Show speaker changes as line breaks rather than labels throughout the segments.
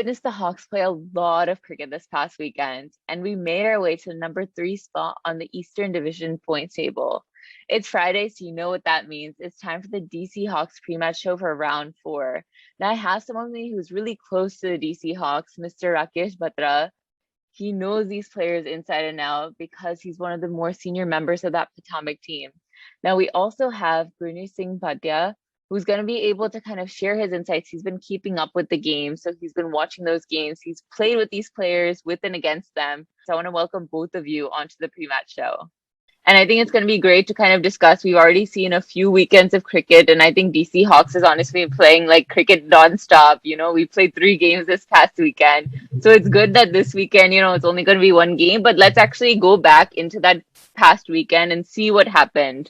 witnessed the Hawks play a lot of cricket this past weekend, and we made our way to the number three spot on the Eastern Division points table. It's Friday, so you know what that means. It's time for the DC Hawks pre-match show for round four. Now I have someone with me who's really close to the DC Hawks, Mr. Rakesh Batra. He knows these players inside and out because he's one of the more senior members of that Potomac team. Now we also have Gurnish Bhatia, who's going to be able to kind of share his insights. He's been keeping up with the game, so he's been watching those games. He's played with these players, with and against them. So I want to welcome both of you onto the pre-match show. And I think it's going to be great to kind of discuss. We've already seen a few weekends of cricket, and I think DC Hawks has honestly been playing like cricket nonstop. We played 3 games this past weekend. So it's good that this weekend, it's only going to be 1 game, but let's actually go back into that past weekend and see what happened.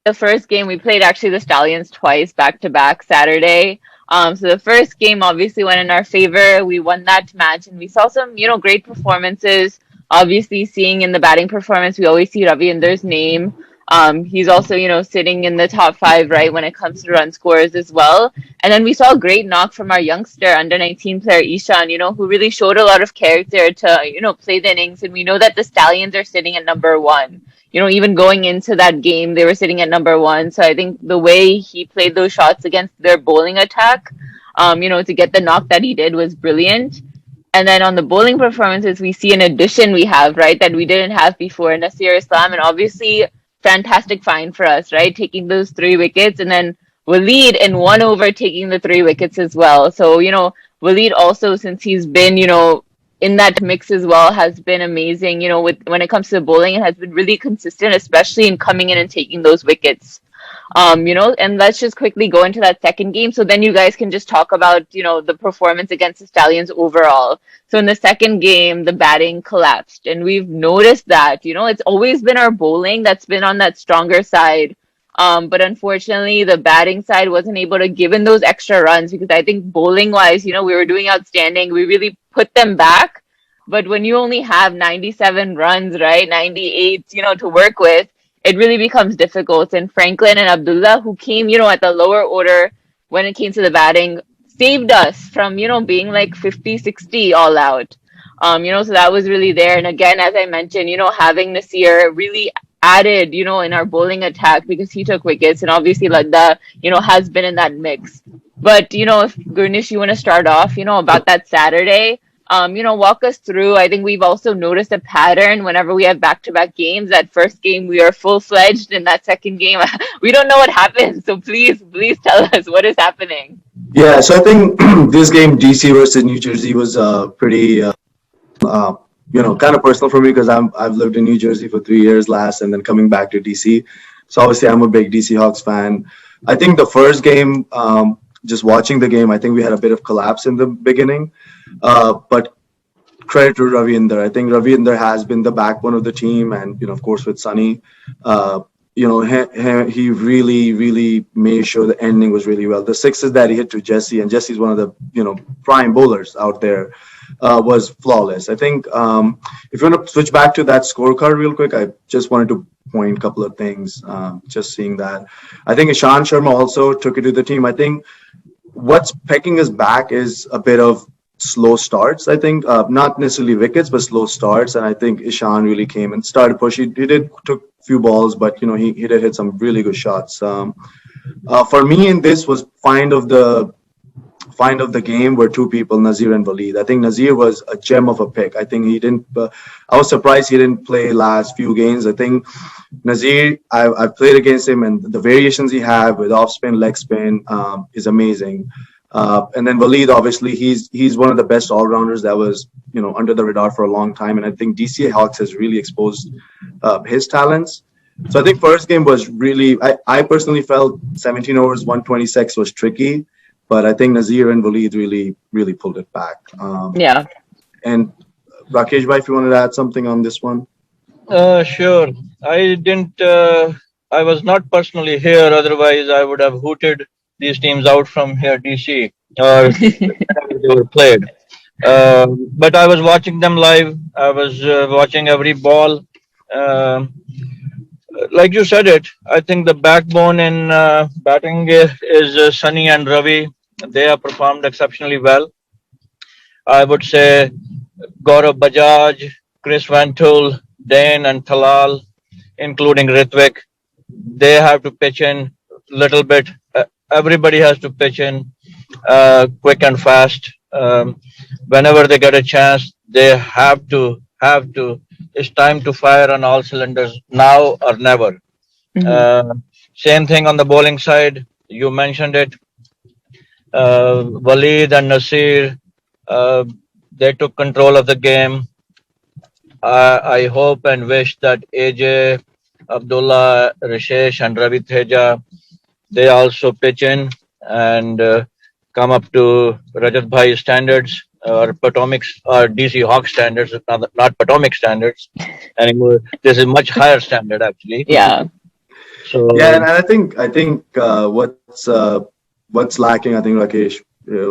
The first game we played actually the Stallions twice back to back Saturday. So the first game obviously went in our favor. We won that match and we saw some, great performances. Obviously seeing in the batting performance, we always see Ravi Inder's name. He's also, sitting in the top 5, right, when it comes to run scorers as well. And then we saw a great knock from our youngster under 19 player Ishan, who really showed a lot of character to, play the innings. And we know that the Stallions are sitting at number 1. Even going into that game, they were sitting at number 1. So I think the way he played those shots against their bowling attack, to get the knock that he did was brilliant. And then on the bowling performances, we see an addition we have, right, that we didn't have before, Nasir Islam, and obviously fantastic find for us, right, taking those 3 wickets, and then Waleed in 1 over taking the 3 wickets as well. So, Waleed also, since he's been, in that mix as well, has been amazing, when it comes to bowling, and has been really consistent, especially in coming in and taking those wickets. And let's just quickly go into that second game. So then you guys can just talk about, the performance against the Stallions overall. So in the second game, the batting collapsed. And we've noticed that, it's always been our bowling that's been on that stronger side. But unfortunately, the batting side wasn't able to give in those extra runs because I think bowling wise, we were doing outstanding. We really put them back. But when you only have 97 runs, right, 98, to work with, it really becomes difficult. And Franklin and Abdullah, who came, at the lower order when it came to the batting, saved us from, being like 50, 60 all out. So that was really there. And again, as I mentioned, having Nasir really added, in our bowling attack because he took wickets. And obviously Ladda, has been in that mix. But, if Gurnish, you want to start off, about that Saturday, walk us through. I think we've also noticed a pattern whenever we have back-to-back games. That first game, we are full-fledged. In that second game, we don't know what happens. So please tell us what is happening.
Yeah, so I think this game, DC versus New Jersey, was pretty, kind of personal for me because I've lived in New Jersey for 3 years last and then coming back to DC. So obviously, I'm a big DC Hawks fan. I think the first game, just watching the game, I think we had a bit of collapse in the beginning. But credit to Ravi Inder. I think Ravi Inder has been the backbone of the team, and of course with Sunny, he really, really made sure the ending was really well. The sixes that he hit to Jesse, and Jesse's one of the prime bowlers out there, was flawless. I think if you want to switch back to that scorecard real quick, I just wanted to point a couple of things. Just seeing that, I think Ishan Sharma also took it to the team. I think what's pecking us back is a bit of slow starts. I think not necessarily wickets, but slow starts. And I think Ishan really came and started push. He took a few balls, but he did hit some really good shots. For me, in this was find of the game were 2 people, Nazir and Waleed. I think Nazir was a gem of a pick. I think he didn't. I was surprised he didn't play last few games. I think Nazir, I've played against him, and the variations he had with off spin, leg spin is amazing. And then Waleed, obviously, he's one of the best all-rounders that was, under the radar for a long time. And I think DC Hawks has really exposed his talents. So I think first game was really, I personally felt 17 overs, 126 was tricky. But I think Nazir and Waleed really, really pulled it back.
Yeah.
And Rakesh bhai, if you wanted to add something on this one.
Sure. I was not personally here. Otherwise, I would have hooted these teams out from here, DC, or whenever they were played. But I was watching them live. I was watching every ball. Like you said it, I think the backbone in batting is Sunny and Ravi. They have performed exceptionally well. I would say Gaurav Bajaj, Chris Ventul, Dane, and Thalal, including Ritvik. They have to pitch in little bit. Everybody has to pitch in quick and fast. Whenever they get a chance, they have to. It's time to fire on all cylinders now or never.
Hmm.
Uh, Same thing on the bowling side. You mentioned it. Waleed and Nasir, uh, they took control of the game. I hope and wish that AJ, Abdullah, Rakesh, and Ravi Teja, they also pitch in and come up to Rajat Bhai standards or Potomac or DC Hawk standards, not Potomac standards anymore. This is much higher standard actually.
Yeah.
Yeah,
So
and I think what's lacking. I think Rakesh,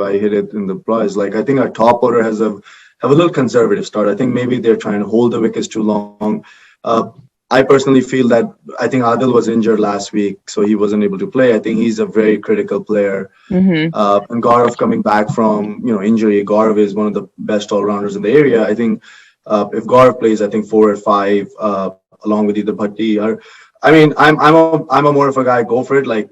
I hit it in the prize. Like I think our top order has have a little conservative start. I think maybe they're trying to hold the wickets too long. Uh, I personally feel that I think Adil was injured last week, so he wasn't able to play. I think he's a very critical player.
Hmm.
And Gaurav coming back from injury, Gaurav is one of the best all rounders in the area. I think if Gaurav plays, I think 4 or 5 along with either Bhatti or I mean, I'm a more of a guy. Go for it. Like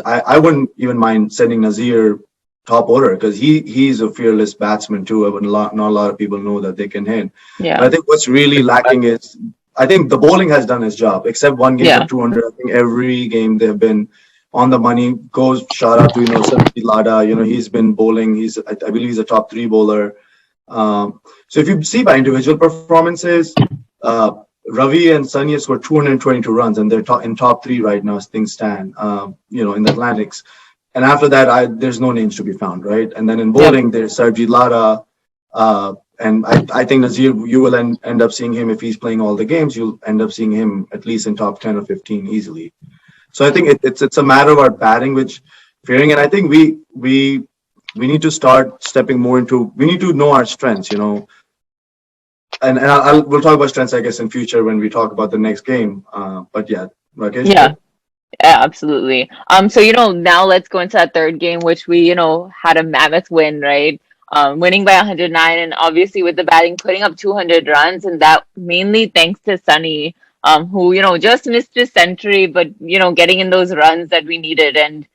I wouldn't even mind sending Nazir top order because he's a fearless batsman too. But not a lot of people know that they can hit. But
Yeah.
I think what's really lacking is I think the bowling has done its job. Except one game for
Yeah.
200. I think every game they've been on the money. Goes shout out to Sandeep Lada. He's been bowling. I believe he's a top 3 bowler. So if you see by individual performances. Ravi and Sunny have scored 222 runs, and they're in top 3 right now as things stand. In the Atlantics. And after that, there's no names to be found, right? And then in
Yep.
bowling, there's Sarabjit Lara, and I think Nazir, you will end up seeing him if he's playing all the games. You'll end up seeing him at least in top 10 or 15 easily. So I think it's a matter of our batting, which fearing, and I think we need to start stepping more into. We need to know our strengths, and we'll talk about strengths, I guess, in future when we talk about the next game. But yeah, Rakesh,
Yeah. Yeah, absolutely. So now let's go into that third game, which we had a mammoth win, right? Winning by 109, and obviously with the batting, putting up 200 runs, and that mainly thanks to Sunny, who just missed his century, but getting in those runs that we needed. And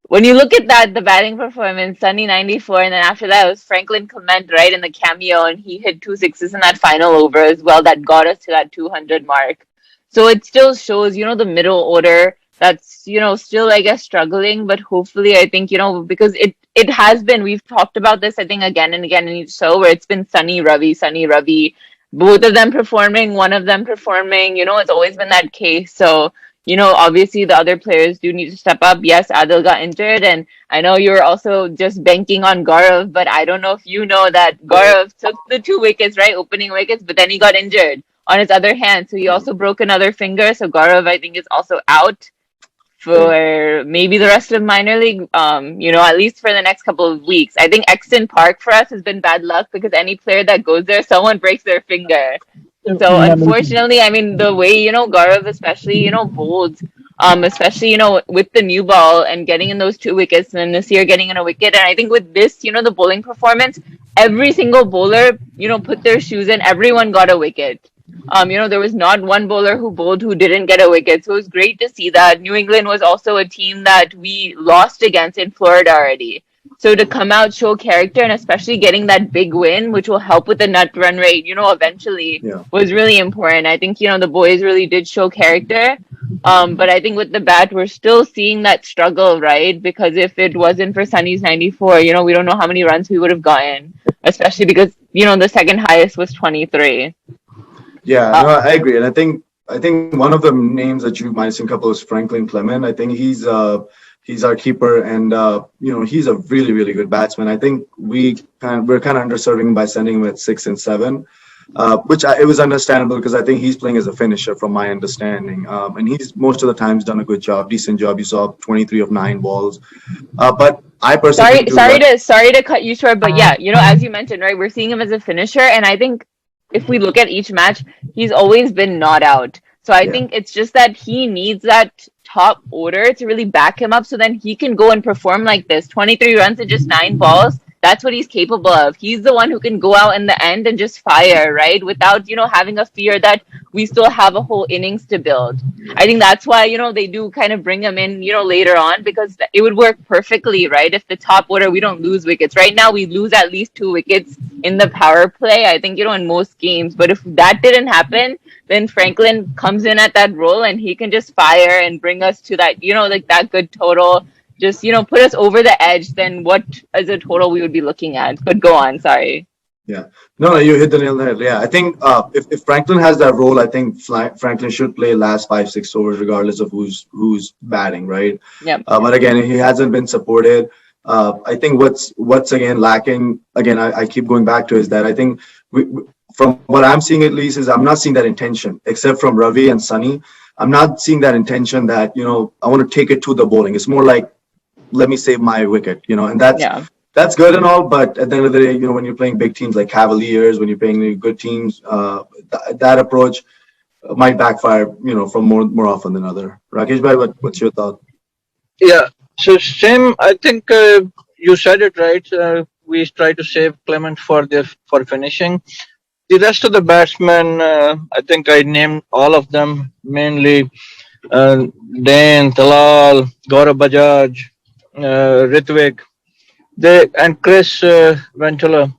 when you look at that, the batting performance, Sunny 94, and then after that it was Franklin Clement right in the cameo, and he hit 2 sixes in that final over as well that got us to that 200 mark. So it still shows, the middle order that's, still, I guess, struggling, but hopefully I think, because it has been, we've talked about this, I think, again and again in each show where it's been Sunny Ravi, both of them performing, one of them performing, it's always been that case. So obviously the other players do need to step up. Yes, Adil got injured, and I know you were also just banking on Gaurav, but I don't know if you know that Gaurav took the 2 wickets, right, opening wickets, but then he got injured on his other hand, so he also broke another finger. So Gaurav, I think, is also out
yeah,
for maybe the rest of minor league. At least for the next couple of weeks. I think Exton Park for us has been bad luck because any player that goes there, someone breaks their finger. So unfortunately, I mean, the way, Gaurav especially, bowled, especially, with the new ball and getting in those 2 wickets, and then this year getting in a wicket. And I think with this, the bowling performance, every single bowler, put their shoes in, everyone got a wicket. There was not one bowler who bowled who didn't get a wicket. So it was great to see that. New England was also a team that we lost against in Florida already. So to come out, show character, and especially getting that big win, which will help with the net run rate, eventually,
yeah.
was really important. I think, the boys really did show character. But I think with the bat, we're still seeing that struggle, right? Because if it wasn't for Sunny's 94, we don't know how many runs we would have gotten, especially because, the second highest was 23.
Yeah, no, I agree, and I think one of the names that you mentioned, couple is Franklin Clement. I think he's our keeper, and he's a really really good batsman. I think we're kind of underserving him by sending him at 6 and 7, which it was understandable because I think he's playing as a finisher from my understanding, and he's most of the times done a good job, decent job. You saw 23 of 9 balls, but I personally
Sorry,
think too.
sorry to cut you short, but yeah, as you mentioned, right, we're seeing him as a finisher, and I think if we look at each match, he's always been not out. So I
Yeah,
think it's just that he needs that top order to really back him up so then he can go and perform like this. 23 runs in just 9 balls. that's what he's capable of. He's the one who can go out in the end and just fire, right? Without, having a fear that we still have a whole innings to build. I think that's why, they do kind of bring him in, later on, because it would work perfectly, right? If the top order, we don't lose wickets. Right now, we lose at least 2 wickets in the power play, I think, in most games. But if that didn't happen, then Franklin comes in at that role and he can just fire and bring us to that, like that good total. Just, put us over the edge, then what is a total we would be looking at? But go on, sorry.
Yeah. No, you hit the nail on the head. Yeah, I think if Franklin has that role, I think Franklin should play last 5, 6 overs, regardless of who's batting, right?
Yep.
But again, he hasn't been supported. I think what's again lacking. Again, I keep going back to is that I think from what I'm seeing at least is I'm not seeing that intention, except from Ravi and Sunny. I'm not seeing that intention that I want to take it to the bowling. It's more like, let me save my wicket, and that's good and all, but at the end of the day, when you're playing big teams like Cavaliers, when you're playing good teams, that approach might backfire, from more often than other. Rakesh bhai, what's your thought?
Yeah. So same. I think you said it right. We try to save Clement for finishing. The rest of the batsmen, I think I named all of them, mainly Dane, Talal, Gaurav Bajaj, Ritwik. They and Chris Ventula,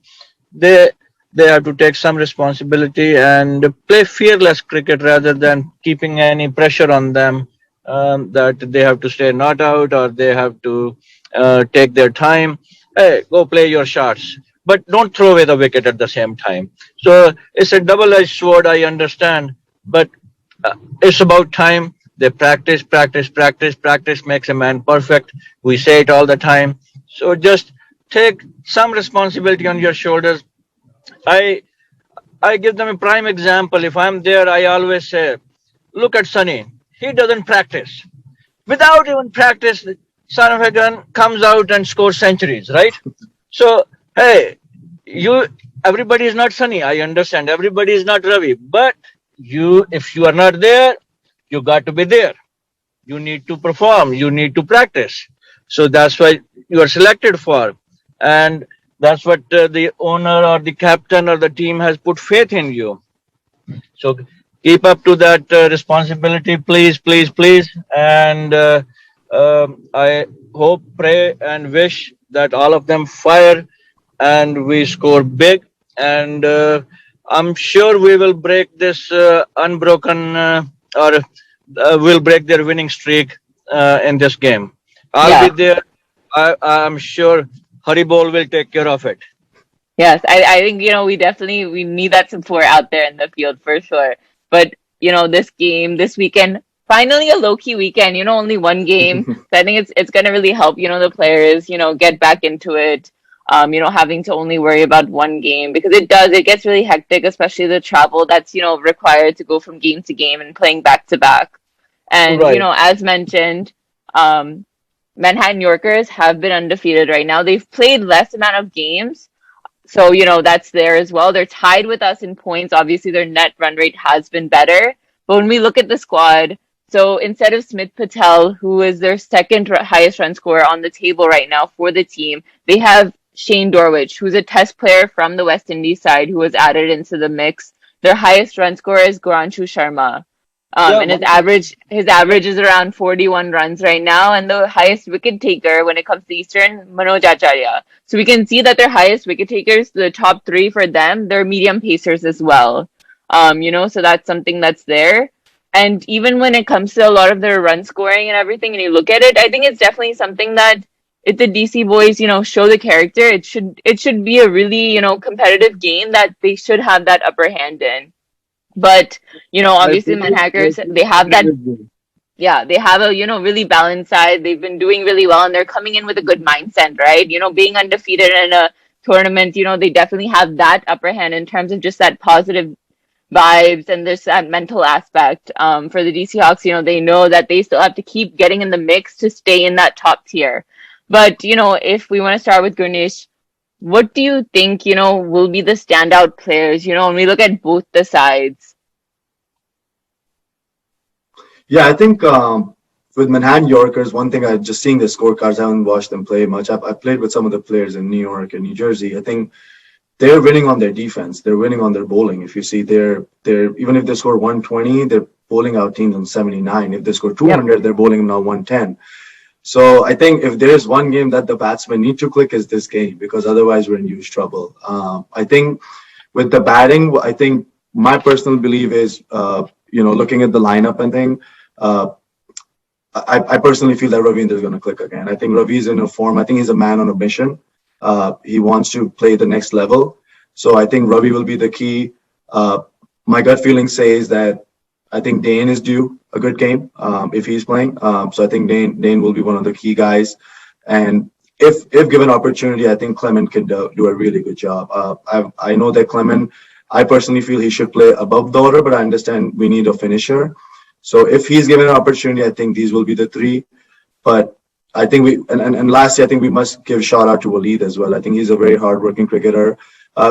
they have to take some responsibility and play fearless cricket rather than keeping any pressure on them, that they have to stay not out or they have to take their time. Hey, go play your shots, but don't throw away the wicket at the same time. So it's a double-edged sword, I understand, but it's about time. They practice, practice, practice, practice makes a man perfect. We say it all the time. So just take some responsibility on your shoulders. I I give them a prime example. If I'm there, I always say, look at Sunny. He doesn't practice. Without even practice, the son of a gun comes out and scores centuries, right? So, hey, everybody is not Sunny. I understand. Everybody is not Ravi. But if you are not there, you got to be there. You need to perform. You need to practice. So that's why you are selected for. And that's what the owner or the captain or the team has put faith in you. So keep up to that responsibility, please, please, please. And I hope, pray, and wish that all of them fire and we score big. And I'm sure we will break this unbroken or we'll break their winning streak in this game. I'll be
Yeah.
there. I'm sure Haribol will take care of it.
Yes, I think, we need that support out there in the field for sure. But, this game, this weekend, finally a low-key weekend, only one game. So I think it's gonna really help, the players, get back into it. Having to only worry about one game because it gets really hectic, especially the travel that's, required to go from game to game and playing back to back. And,
Right.
as mentioned, um, Manhattan Yorkers have been undefeated right now. They've played less amount of games. So, that's there as well. They're tied with us in points. Obviously, their net run rate has been better. But when we look at the squad, so instead of Smith Patel, who is their second highest run scorer on the table right now for the team, they have Shane Dorwich, who's a test player from the West Indies side who was added into the mix. Their highest run scorer is Goranshu Sharma.
Yeah,
And his average is around 41 runs right now, and the highest wicket taker when it comes to Eastern, Manoj Acharya. So we can see that their highest wicket takers, the top three for them, they're medium pacers as well. So that's something that's there. And even when it comes to a lot of their run scoring and everything, and you look at it, I think it's definitely something that if the DC boys, show the character, it should be a really, competitive game that they should have that upper hand in. But,
I
obviously
totally, I
Manhackers, they
totally
have
agree
that,
with you.
yeah, they have a, really balanced side. They've been doing really well and they're coming in with a good mindset, right? Being undefeated in a tournament, they definitely have that upper hand in terms of just that positive vibes and this that mental aspect. For the DC Hawks, they know that they still have to keep getting in the mix to stay in that top tier. But, if we want to start with Gurnish, what do you think, will be the standout players, when we look at both the sides?
Yeah, I think with Manhattan Yorkers, one thing I just seeing the scorecards, I haven't watched them play much. I've played with some of the players in New York and New Jersey. I think they're winning on their defense. They're winning on their bowling. If you see, they're even if they score 120, they're bowling out teams on 79. If they score
Yep.
200, they're bowling now 110. So I think if there's one game that the batsmen need to click is this game, because otherwise we're in huge trouble. I think with the batting, I think my personal belief is, looking at the lineup and thing, uh, I personally feel that Ravindra is going to click again. I think Ravi's in a form. I think he's a man on a mission. He wants to play the next level. So I think Ravi will be the key. My gut feeling says that I think Dane is due a good game if he's playing. So I think Dane will be one of the key guys. And if given opportunity, I think Clement can do a really good job. I know that Clement, I personally feel he should play above the order, but I understand we need a finisher. So if he's given an opportunity, I think these will be the three. But I think and lastly, I think we must give shout out to Waleed as well. I think he's a very hardworking cricketer.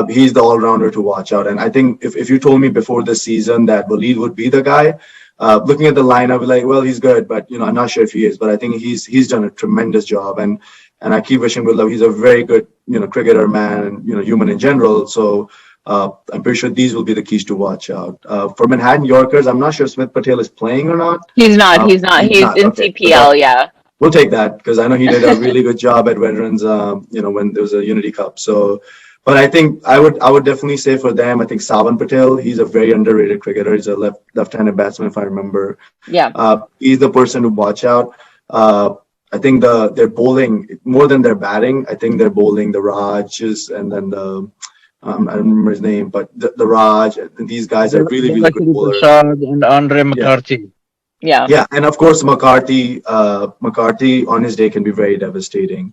He's the all-rounder to watch out. And I think if you told me before this season that Waleed would be the guy, looking at the lineup, like, well, he's good, but I'm not sure if he is. But I think he's done a tremendous job, and I keep wishing good luck. He's a very good cricketer, man, and human in general. So I'm pretty sure these will be the keys to watch out. For Manhattan Yorkers, I'm not sure Smith Patel is playing or not.
He's not. He's not.
He's
He's
not.
in
Okay,
CPL. Yeah.
we'll take that because I know he did a really good job at Veterans. When there was a Unity Cup. So, but I think I would definitely say for them, I think Savan Patel. He's a very underrated cricketer. He's a left-handed batsman, if I remember.
Yeah.
He's the person to watch out. I think their bowling more than their batting. I think their bowling, the Rajes, and then the I don't remember his name, but the Raj. These guys are really, really good bowlers.
Prasad and Andre
Yeah.
McCarthy.
Yeah.
Yeah, and of course McCarthy. McCarthy on his day can be very devastating.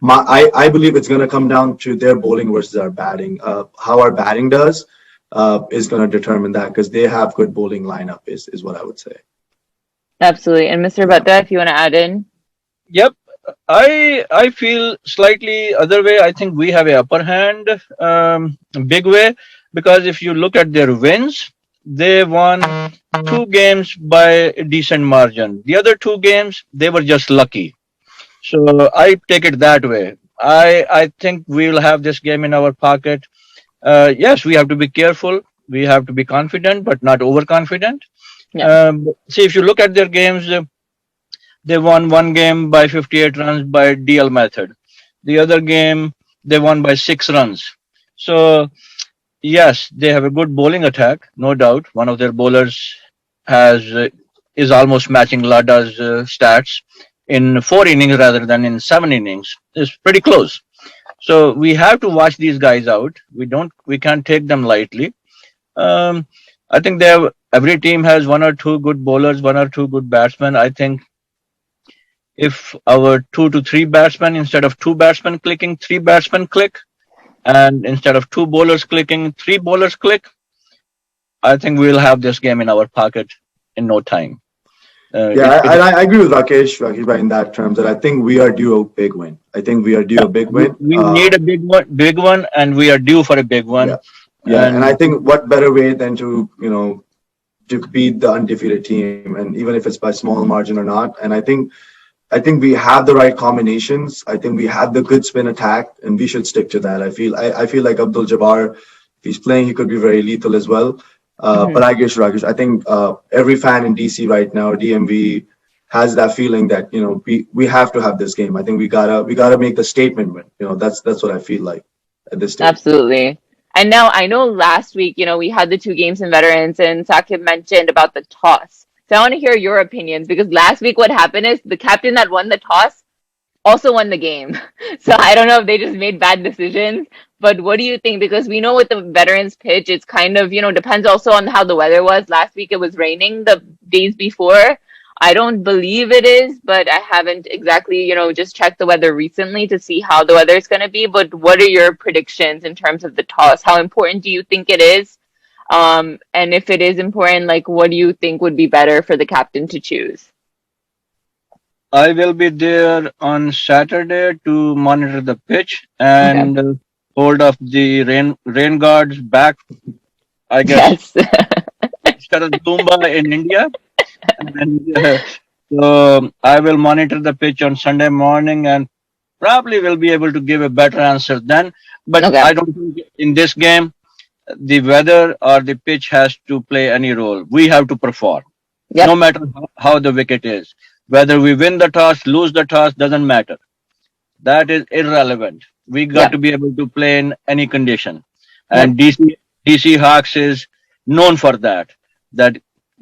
I believe it's going to come down to their bowling versus our batting. How our batting does is going to determine that because they have good bowling lineup. Is what I would say.
Absolutely. And Mr. Batra, if you want to add in.
Yep. I feel slightly other way. I think we have a upper hand, big way, because if you look at their wins, they won 2 games by a decent margin. The other 2 games, they were just lucky. So I take it that way. I think we'll have this game in our pocket. Yes, we have to be careful. We have to be confident, but not overconfident.
Yeah.
See, if you look at their games, they won 1 game by 58 runs by DL method. The other game, they won by 6 runs. So, yes, they have a good bowling attack, no doubt. One of their bowlers is almost matching Lada's stats in 4 innings rather than in 7 innings. It's pretty close. So we have to watch these guys out. We can't take them lightly. I think every team has 1 or 2 good bowlers, 1 or 2 good batsmen. I think if our 2 to 3 batsmen, instead of 2 batsmen clicking, 3 batsmen click, and instead of 2 bowlers clicking, 3 bowlers click, I think we'll have this game in our pocket in no time.
Yeah, I agree with Rakesh in that terms that I think we are due a big win. I think we are due a big win.
We need a big one, and we are due for a big one.
Yeah, and I think what better way than to beat the undefeated team, and even if it's by small margin or not. And I think we have the right combinations. I think we have the good spin attack, and we should stick to that. I feel like Abdul Jabbar, if he's playing, he could be very lethal as well. But Rakesh, I think every fan in DC right now, DMV, has that feeling that we have to have this game. I think we gotta make the statement win. That's what I feel like at this stage.
Absolutely. And now I know last week, we had the 2 games in Veterans, and Sakib mentioned about the toss. So I want to hear your opinions because last week what happened is the captain that won the toss also won the game. So I don't know if they just made bad decisions, but what do you think? Because we know with the Veterans pitch, it's kind of, depends also on how the weather was. Last week it was raining the days before. I don't believe it is, but I haven't exactly, just checked the weather recently to see how the weather is going to be. But what are your predictions in terms of the toss? How important do you think it is? And if it is important, like, what do you think would be better for the captain to choose?
I will be there on Saturday to monitor the pitch and hold up the rain guards back, I guess,
Yes.
instead of Zumba in India. And So I will monitor the pitch on Sunday morning and probably will be able to give a better answer then. But
Okay.
I don't think in this game the weather or the pitch has to play any role. We have to perform, no
Yep.
matter how the wicket is. Whether we win the toss, lose the toss, doesn't matter. That is irrelevant. We got to
Yep.
be able to play in any condition.
Yep.
And DC Hawks is known for that. That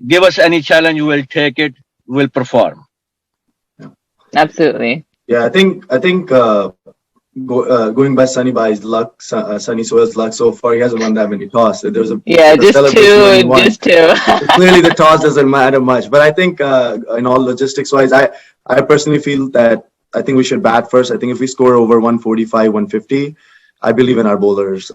give us any challenge, we'll take it, we'll perform.
Yeah.
Absolutely.
Yeah, going by Sunny by his luck, Sunny Soil's luck so far, he hasn't won that many tosses.
Yeah,
There's a
just
celebration when he
two,
won.
just two.
So clearly, the toss doesn't matter much. But I think, in all logistics wise, I personally feel that I think we should bat first. I think if we score over 145, 150, I believe in our bowlers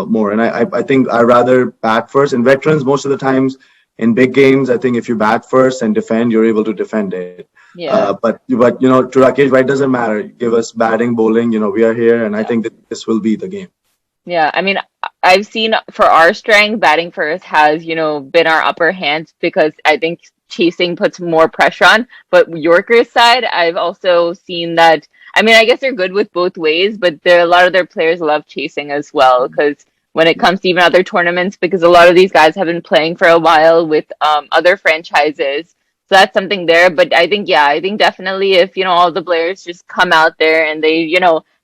more. And I think I rather bat first. And veterans, most of the times in big games, I think if you bat first and defend, you're able to defend it.
Yeah.
But to Rakesh, right, doesn't matter. Give us batting, bowling. We are here, and I
Yeah.
think that this will be the game.
Yeah, I mean, I've seen for our strength, batting first has, been our upper hand because I think chasing puts more pressure on. But Yorker's side, I've also seen that. I mean, I guess they're good with both ways, but a lot of their players love chasing as well because when it comes to even other tournaments, because a lot of these guys have been playing for a while with other franchises. So that's something there. But I think, yeah, I think definitely if, all the players just come out there and they,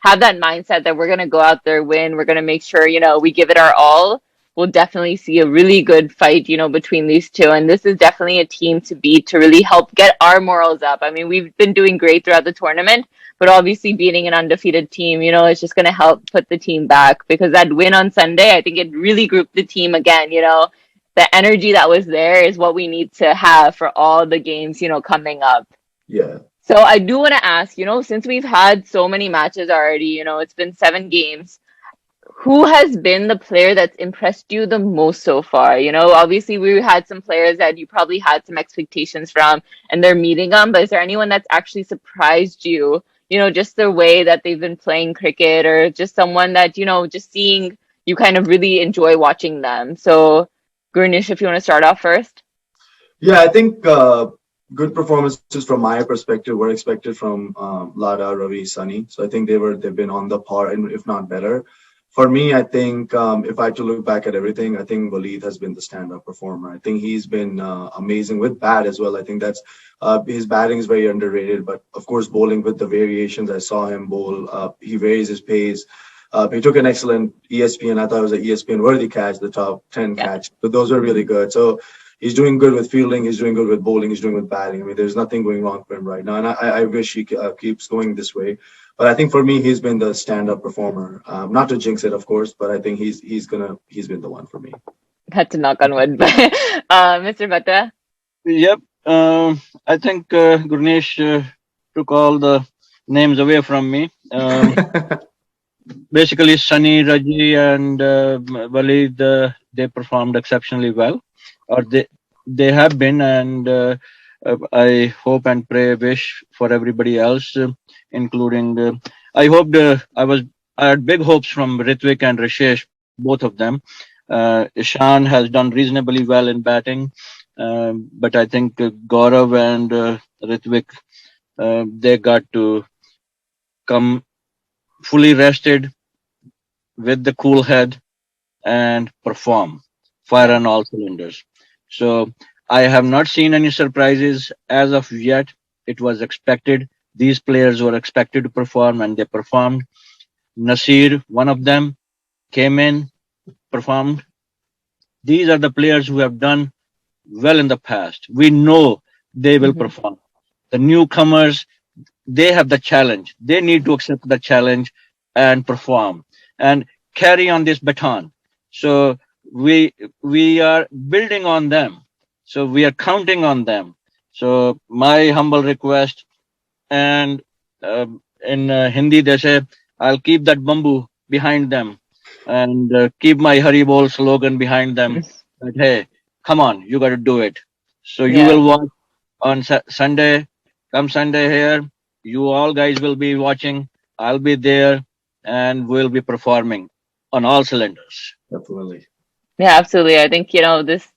have that mindset that we're going to go out there, win, we're going to make sure, we give it our all, we'll definitely see a really good fight, between these two. And this is definitely a team to beat to really help get our morals up. I mean, we've been doing great throughout the tournament, but obviously beating an undefeated team, is just going to help put the team back because that win on Sunday, I think it really grouped the team again, the energy that was there is what we need to have for all the games, coming up.
Yeah.
So I do want to ask, since we've had so many matches already, it's been 7 games, who has been the player that's impressed you the most so far? Obviously we had some players that you probably had some expectations from and they're meeting them, but is there anyone that's actually surprised you, just the way that they've been playing cricket or just someone that, just seeing you kind of really enjoy watching them? So Gurnish, if you want to start off first.
Yeah, I think good performances from my perspective were expected from Lada, Ravi, Sunny. So I think they've been on the par, and if not better. For me, I think if I had to look back at everything, I think Waleed has been the standout performer. I think he's been amazing with bat as well. I think that's his batting is very underrated, but of course, bowling with the variations, I saw him bowl. He varies his pace. He took an excellent ESPN. I thought it was an ESPN worthy catch, the top 10
Yeah.
catch. So those were really good. So he's doing good with fielding. He's doing good with bowling. He's doing with batting. I mean, there's nothing going wrong for him right now, and I wish he keeps going this way. But I think for me, he's been the stand-up performer. Not to jinx it, of course, but I think he's been the one for me.
Had to knock on wood. Mr. Batra?
Yep. I think Gurnish took all the names away from me. Basically, Sunny, Raji, and Waleed, they performed exceptionally well, or they have been, and I hope and pray, wish for everybody else, including. I hoped I had big hopes from Ritvik and Rakesh, both of them. Ishan has done reasonably well in batting, but I think Gaurav and Ritvik, they got to come fully rested with the cool head and perform, fire
Yeah.
on all cylinders. So I have not seen any surprises as of yet. It was expected. These players were expected to perform and they performed. Nasir, one of them, came in, performed. These are the players who have done well in the past. We know they will
Hmm.
perform. The newcomers, they have the challenge. They need to accept the challenge and perform and carry on this baton. So we are building on them. So we are counting on them. So my humble request, and in Hindi they say, I'll keep that bamboo behind them and keep my Haribol slogan behind them. That hey, come on, you got to do it. So you
Yeah.
will watch on Sunday. Come Sunday here, you all guys will be watching. I'll be there, and we'll be performing on all cylinders.
Definitely.
Yeah, absolutely. I think,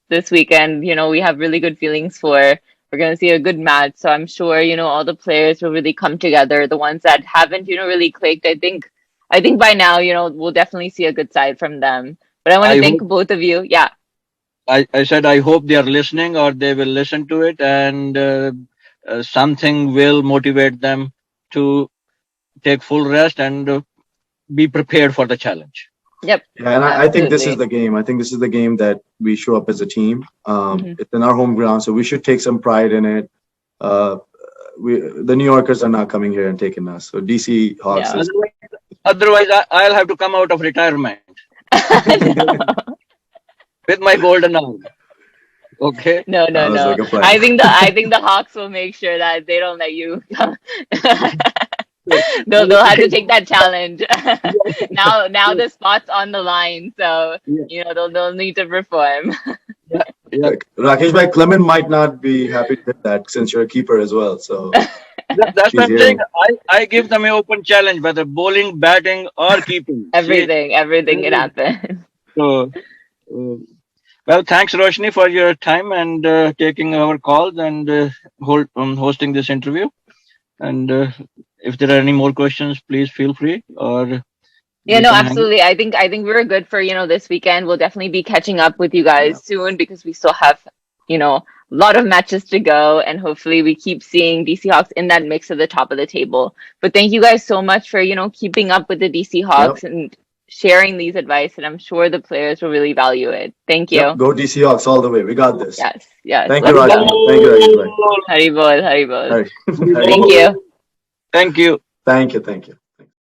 this weekend, we have really good feelings for We're gonna see a good match. So I'm sure, all the players will really come together. The ones that haven't, really clicked. I think by now, we'll definitely see a good side from them. But I want to
I
thank
hope
both of you. Yeah.
I said I hope they are listening or they will listen to it, and something will motivate them to take full rest and be prepared for the challenge.
Yep.
Yeah, and I think this is
Absolutely.
the game. I think this is the game that we show up as a team.
Hmm.
It's in our home ground, so we should take some pride in it. Uh, the New Yorkers are not coming here and taking us. So DC Hawks
Yeah.
is.
Otherwise, I'll have to come out of retirement with my golden arm. Okay.
No, no,
Sounds
no.
like a plan.
I think the Hawks will make sure that they don't let you come.
So,
They'll have to take that challenge. Now the spot's on the line, so
yeah,
they'll need to perform.
yeah, yeah.
Rakesh bhai, Clement might not be happy to hear that since you're a keeper as well. So
That's what
she's
I'm saying.
hearing.
I give them an open challenge, whether bowling, batting, or keeping. See,
Everything can happen.
so uh, well, thanks, Roshni, for your time and taking our calls and hosting this interview. And if there are any more questions, please feel free, or
Yeah,
we
no,
can hang.
absolutely. I think we're good for, this weekend. We'll definitely be catching up with you
Yeah.
guys soon because we still have, a lot of matches to go, and hopefully we keep seeing DC Hawks in that mix at the top of the table. But thank you guys so much for, keeping up with the DC
Yep.
Hawks and sharing these advice, and I'm sure the players will really value it. Thank
Yep.
you.
Go DC Hawks all the way. We got this.
Yes, yes.
Thank you,
Let's
Haribol!
go.
Rajni. Thank you, Rakesh bhai.
Haribol, Haribol.
Hari.
Thank
Haribol!
Haribol.
you.
Thank you.
Thank you. Thank you.